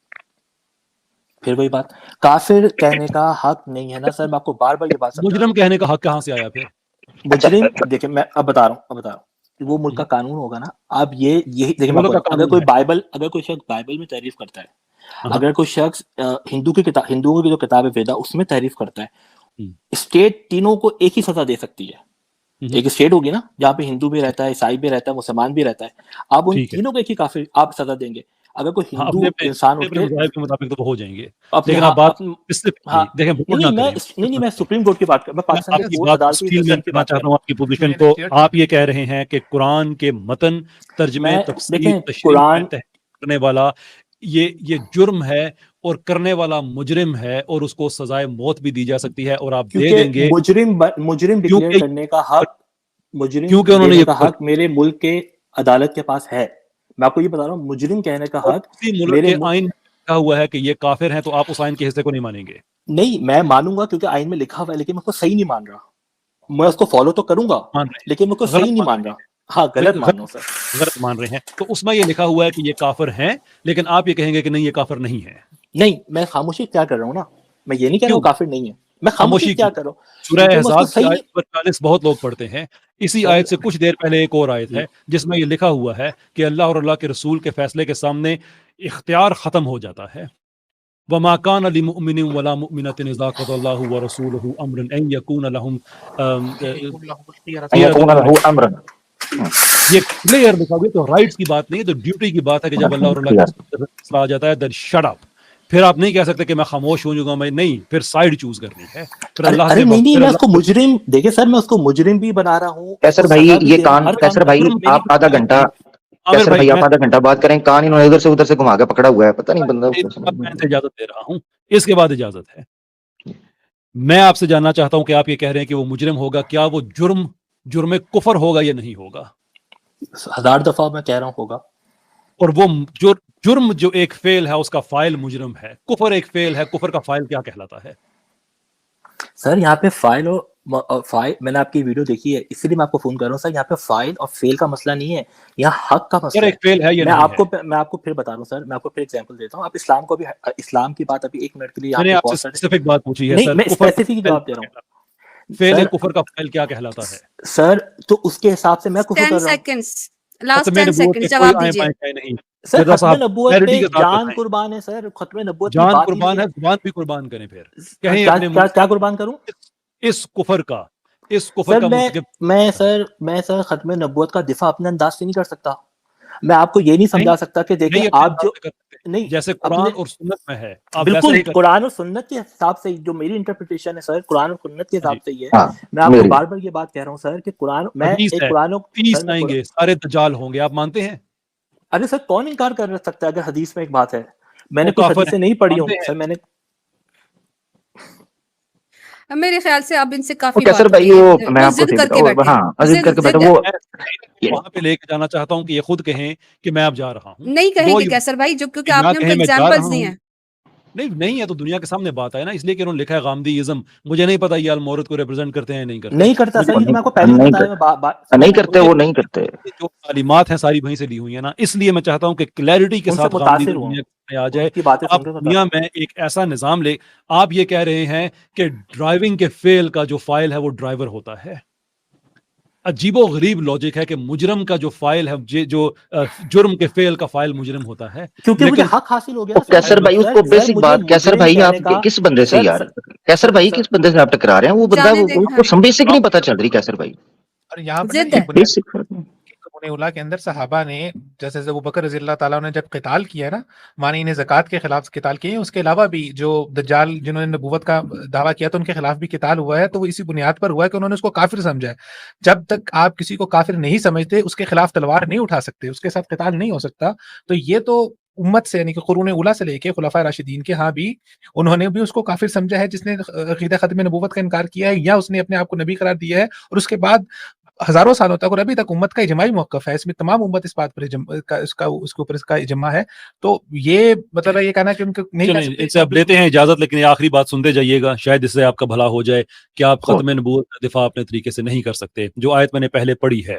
پھر وہی بات, کافر کہنے کا حق نہیں ہے نا سر. میں آپ کو بار بار یہ بات سمجھا. مجرم کہنے کا حق کہاں سے آیا پھر؟ مجرم دیکھیں, میں اب بتا رہا ہوں, وہ ملک کا قانون ہوگا نا. اب یہی دیکھیں, اگر کوئی شخص بائبل میں تعریف کرتا ہے, اگر کوئی شخص ہندوؤں کی جو کتاب ویدا اس میں تعریف کرتا ہے, اسٹیٹ تینوں کو ایک ہی سزا دے سکتی ہے. ایک اسٹیٹ ہوگی نا جہاں پہ ہندو بھی رہتا ہے, عیسائی بھی رہتا ہے, مسلمان بھی رہتا ہے. آپ ان تینوں کو ایک ہی کافر آپ سزا دیں گے. اگر کوئی ہندو انسان کے مطابق تو ہو جائیں گے, لیکن آپ بات دیکھیں, نہیں میں سپریم کورٹ کی بات کر, میں پاکستان کی کی بات چاہتا ہوں. آپ کی پوزیشن کو آپ یہ کہہ رہے ہیں کہ قرآن کے متن ترجمے تفسیر تشریح کرنے والا یہ جرم ہے اور کرنے والا مجرم ہے, اور اس کو سزائے موت بھی دی جا سکتی ہے, اور آپ دے دیں گے. مجرم ڈکلیئر کرنے کا حق, مجرم دینے کا حق میرے ملک کے عدالت کے پاس ہے. میں آپ کو یہ بتا رہا ہوں, مجرم کہنے کا حق ملک کے آئین میں لکھا ہوا ہے کہ یہ کافر ہیں, تو آپ اس آئین کے حصے کو نہیں مانیں گے. نہیں, میں مانوں گا کیونکہ آئین میں لکھا ہوا ہے, لیکن میں اس کو صحیح نہیں مان رہا. میں اس کو فالو تو کروں گا لیکن میں کو صحیح نہیں مان رہا. ہاں, غلط مان رہا ہوں سر, غلط مان رہے ہیں. تو اس میں یہ لکھا ہوا ہے کہ یہ کافر ہیں, لیکن آپ یہ کہیں گے کہ نہیں, یہ کافر نہیں ہے. نہیں, میں خاموشی کیا کر رہا ہوں نا, میں یہ نہیں کہہ رہا ہوں کافر نہیں ہے, میں خاموشی کیا کر رہا ہوں. سورہ احزاب کی آیت 45 بہت لوگ پڑھتے ہیں. اسی آیت سے کچھ دیر پہلے ایک اور آیت ہے جس میں یہ لکھا ہوا ہے کہ اللہ اور اللہ کے رسول کے فیصلے کے سامنے اختیار ختم ہو جاتا ہے. وَمَا كَانَ لِمُؤْمِنٍ وَلَا مُؤْمِنَةٍ إِذَا قَضَى اللَّهُ وَرَسُولُهُ أَمْرًا أَن يَكُونَ لَهُمْ یہ کلیئر لکھا گیا. تو رائٹس کی بات نہیں, تو ڈیوٹی کی بات ہے کہ جب اللہ اور اللہ کا فیصلہ آ جاتا ہے then shut up. پھر آپ نہیں کہہ سکتے کہ میں خاموش ہو جاؤں گا, میں نہیں, پھر سائیڈ چوز کرنی ہے. پھر اللہ سے نہیں, میں اس کو مجرم, دیکھیں سر, میں اس کو مجرم بھی بنا رہا ہوں. کیسر بھائی یہ کان, کیسر بھائی آپ آدھا گھنٹہ بات کریں, کان انہوں نے ادھر سے ادھر سے گھما کے پکڑا ہوا ہے, پتہ نہیں بندہ. میں اجازت دے رہا ہوں, اس کے بعد اجازت ہے. میں آپ سے جاننا چاہتا ہوں کہ آپ یہ کہہ رہے ہیں کہ وہ مجرم ہوگا, کیا وہ جرم کفر ہوگا یا نہیں ہوگا؟ 1000 دفعہ میں کہہ رہا ہوں ہوگا. اور وہ جرم جو ایک فعل ہے اس کا فاعل مجرم ہے, کفر ایک فعل ہے, کفر کا فاعل کیا کہلاتا ہے؟ سر یہاں پہ فاعل اور فاعل, میں نے آپ کی ویڈیو دیکھی ہے اس لیے میں آپ کو فون کر رہا ہوں. سر یہاں پہ فاعل اور فعل کا مسئلہ نہیں ہے, یہاں حق کا مسئلہ ایک فعل ہے. میں آپ کو پھر بتا رہا ہوں سر, میں آپ کو پھر ایگزامپل دیتا ہوں. آپ اسلام کو بھی, اسلام کی بات ابھی 1 منٹ کے لیے میں نے آپ سے اسپیسیفک بات پوچھی ہے. نہیں, میں اسپیسیفک جواب دے رہا ہوں. فعل کفر کا فعل کیا کہلاتا ہے سر؟ تو اس کے حساب سے میں کفر کر رہا ہوں. لاسٹ 10 سیکنڈ جواب دیجیے. سر ختم نبوت پہ جان قربان ہے سر, ختم نبوت جان قربان ہے, زبان بھی قربان کریں. پھر کیا قربان کروں اس کفر کا میں سر ختم نبوت کا دفاع اپنے انداز سے نہیں کر سکتا. میں آپ کو یہ نہیں سمجھا سکتا کہ دیکھیں آپ جو نہیں جیسے قرآن اور سنت میں ہے, بالکل قرآن اور سنت کے حساب سے جو میری انٹرپریٹیشن ہے سر, قرآن اور سنت کے حساب سے یہ ہے. میں آپ کو بار بار یہ بات کہہ رہا ہوں سر کہ قرآن میں قرآن 30 آئیں گے, سارے دجال ہوں گے, آپ مانتے ہیں؟ ارے سر کون انکار کر سکتا ہے اگر حدیث میں ایک بات ہے. میں نے کچھ حدیثیں نہیں پڑھی ہوں سر, میں نے میرے خیال سے اب ان سے کافی کیسر بھائی وہ میں آپ کو ضد کر کے بیٹھا, وہ وہاں پہ لے کے جانا چاہتا ہوں کہ یہ خود کہیں کہ میں اب جا رہا ہوں. نہیں کہیں گے کیسر بھائی, جو کیونکہ آپ نے ایگزامپلز دی ہیں. نہیں ہے تو دنیا کے سامنے بات ہے نا, اس لیے کہ انہوں نے لکھا ہے غامدی ازم. مجھے نہیں پتا یہ المورد کو ریپرزینٹ کرتے ہیں نہیں کرتا سر, میں آپ کو پہلے بتایا نہیں کرتے, وہ نہیں کرتے. جو تعلیمات ہیں ساری وہیں سے لی ہوئی ہیں نا, اس لیے میں چاہتا ہوں کہ کلیئرٹی کے ساتھ غامدی دنیا میں آ جائے. آپ دنیا میں ایک ایسا نظام لے, آپ یہ کہہ رہے ہیں کہ ڈرائیونگ کے فعل کا جو فاعل ہے وہ ڈرائیور ہوتا ہے. عجیب و غریب لاجک ہے کہ مجرم کا جو فائل ہے, جو جرم کے فعل کا فائل مجرم ہوتا ہے, کیونکہ مجھے حق حاصل ہو گیا. کیسر بھائی اس کو بیسک بات, کیسر بھائی آپ کس بندے سے یار, کیسر بھائی کس بندے سے آپ ٹکرا رہے ہیں؟ وہ بندہ اس کو بیسک نہیں پتا چل رہی کیسر بھائی. اور یہاں پر اولا کے اندر صحابہ نے جیسے ابو بکر رضی اللہ تعالیٰ نے جب قتال کیا ہے نا, مانے انہیں زکوٰۃ کے خلاف قتال کیے ہیں, اس کے علاوہ بھی جو دجال جنہوں نے نبوت کا دعویٰ کیا تو ان کے خلاف بھی قتال ہوا ہے. تو وہ اسی بنیاد پر ہوا ہے کہ انہوں نے اس کو کافر سمجھا ہے. جب تک آپ کسی کو کافر نہیں سمجھتے اس کے خلاف تلوار نہیں اٹھا سکتے, اس کے ساتھ قتال نہیں ہو سکتا. تو یہ تو امت سے یعنی کہ قرون اولا سے لے کے خلفائے راشدین کے ہاں بھی انہوں نے بھی اس کو کافر سمجھا ہے جس نے عقیدہ ختم نبوت کا انکار کیا ہے, یا اس نے اپنے آپ کو نبی قرار دیا ہے. اور اس کے بعد ہزاروں سالوں تک اور ابھی تک امت کا اجماعی موقف ہے, اس میں تمام امت اس بات پر اس کے اوپر اس کا اجماع ہے. تو یہ مطلب یہ کہنا کہ ان کو نہیں اب لیتے ہیں اجازت, لیکن یہ آخری بات سنتے جائیے گا, شاید اس سے آپ کا بھلا ہو جائے کہ آپ ختم نبوت کا دفاع اپنے طریقے سے نہیں کر سکتے. جو آیت میں نے پہلے پڑھی ہے